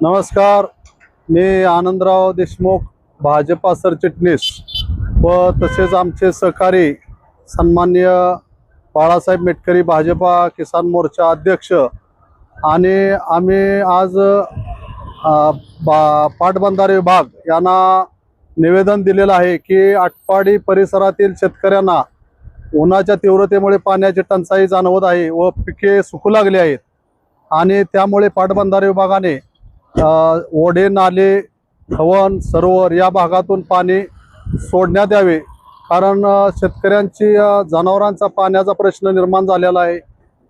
नमस्कार. मी आनंदराव देशमुख, भाजपा सरचिटणीस व तसेच आमचे सहकारी सन्माननीय बाळासाहेब मेटकरी, भाजपा किसान मोर्चा अध्यक्ष, आणि आम्ही आज पाटबंधारे विभाग यांना निवेदन दिलेलं आहे की आटपाडी परिसरातील शेतकऱ्यांना उन्हाच्या तीव्रतेमुळे पाण्याची टंचाई जाणवत आहे व पिके सुकू लागली आहेत आणि त्यामुळे पाटबंधारे विभागाने ओढे, नाले, धवन, सरोवर या भागातून पाणी सोडण्यात यावे. कारण शेतकऱ्यांची जनावरांचा पाण्याचा प्रश्न निर्माण झालेला आहे.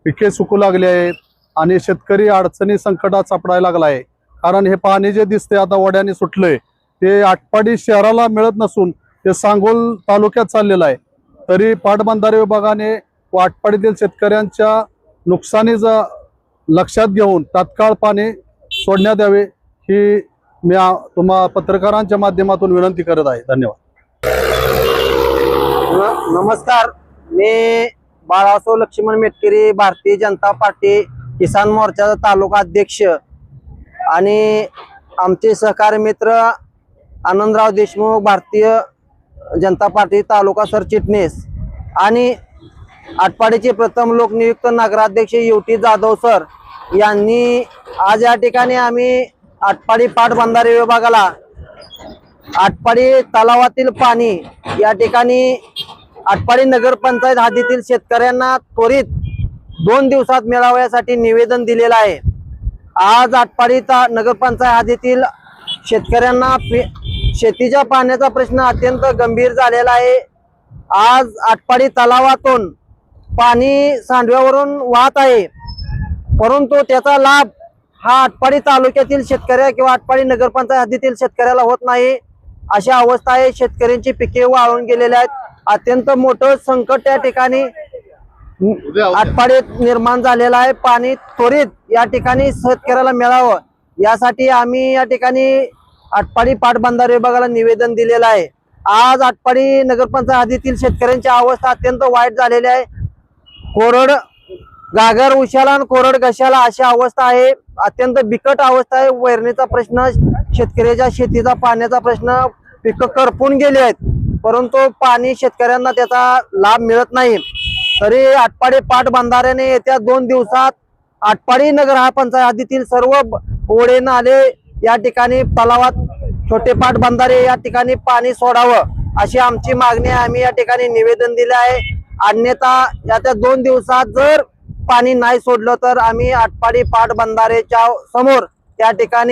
पिके सुकू लागली आहेत आणि शेतकरी अडचणी संकटात सापडायला लागला आहे. कारण हे पाणी जे दिसते आता ओढ्याने सुटलंय ते आटपाडी शहराला मिळत नसून ते सांगोल तालुक्यात चाललेलं आहे. तरी पाटबंधारे विभागाने व आटपाडीतील शेतकऱ्यांच्या नुकसानीचा लक्षात घेऊन तात्काळ पाणी सोडण्यात यावे ही मी तुम्हा पत्रकारांच्या माध्यमातून विनंती करत आहे. धन्यवाद. नमस्कार. मी बाळासाहेब लक्ष्मण मेटकरी, भारतीय जनता पार्टी किसान मोर्चाचा तालुका अध्यक्ष आणि आमचे सहकारी मित्र आनंदराव देशमुख, भारतीय जनता पार्टी तालुका सरचिटणीस आणि आटपाडीचे प्रथम लोकनियुक्त नगराध्यक्ष युवती जाधव सर यांनी आज या ठिकाणी आम्ही आटपाडी पाटबंधारे विभागाला आटपाडी तलावातील पाणी या ठिकाणी आटपाडी नगरपंचायत हद्दीतील शेतकऱ्यांना त्वरित 2 दिवसात मिळावयासाठी निवेदन दिलेलं आहे. आज आटपाडी नगरपंचायत हद्दीतील शेतकऱ्यांना शेतीच्या पाण्याचा प्रश्न अत्यंत गंभीर झालेला आहे. आज आटपाडी तलावातून पाणी सांडव्यावरून वाहत आहे, परंतु त्याचा लाभ हा आटपाडी तालुक्यातील शेतकऱ्या किंवा आटपाडी नगरपंचायत हद्दीतील शेतकऱ्याला होत नाही. अशी अवस्था आहे. शेतकऱ्यांची पिके वाळून गेलेली आहेत. अत्यंत मोठं संकट त्या ठिकाणी आटपाडीत निर्माण झालेलं आहे. पाणी त्वरित या ठिकाणी शेतकऱ्याला मिळावं यासाठी आम्ही या ठिकाणी आटपाडी पाटबंधारे विभागाला निवेदन दिलेलं आहे. आज आटपाडी नगरपंचायत हद्दीतील शेतकऱ्यांची अवस्था अत्यंत वाईट झालेली आहे. कोरड गागर उशाला आणि कोरड घशाला अशी अवस्था आहे. अत्यंत बिकट अवस्था आहे. वैरणीचा प्रश्न, शेतकऱ्याच्या शेतीचा पाण्याचा प्रश्न, पिकं करपून गेली आहेत, परंतु पाणी शेतकऱ्यांना त्याचा लाभ मिळत नाही. तरी आटपाडी पाटबंधाऱ्याने येत्या 2 दिवसात आटपाडी नगर हा पंचायत हद्दीतील सर्व ओढे, नाले या ठिकाणी तलावात छोटे पाटबंधारे या ठिकाणी पाणी सोडावं अशी आमची मागणी आहे. आम्ही या ठिकाणी निवेदन दिले आहे. अन्यथा या 2 दिवसात जर पाणी नाही सोडलं तर आम्ही आटपाडी पाटबंधारेच्या समोर त्या ठिकाणी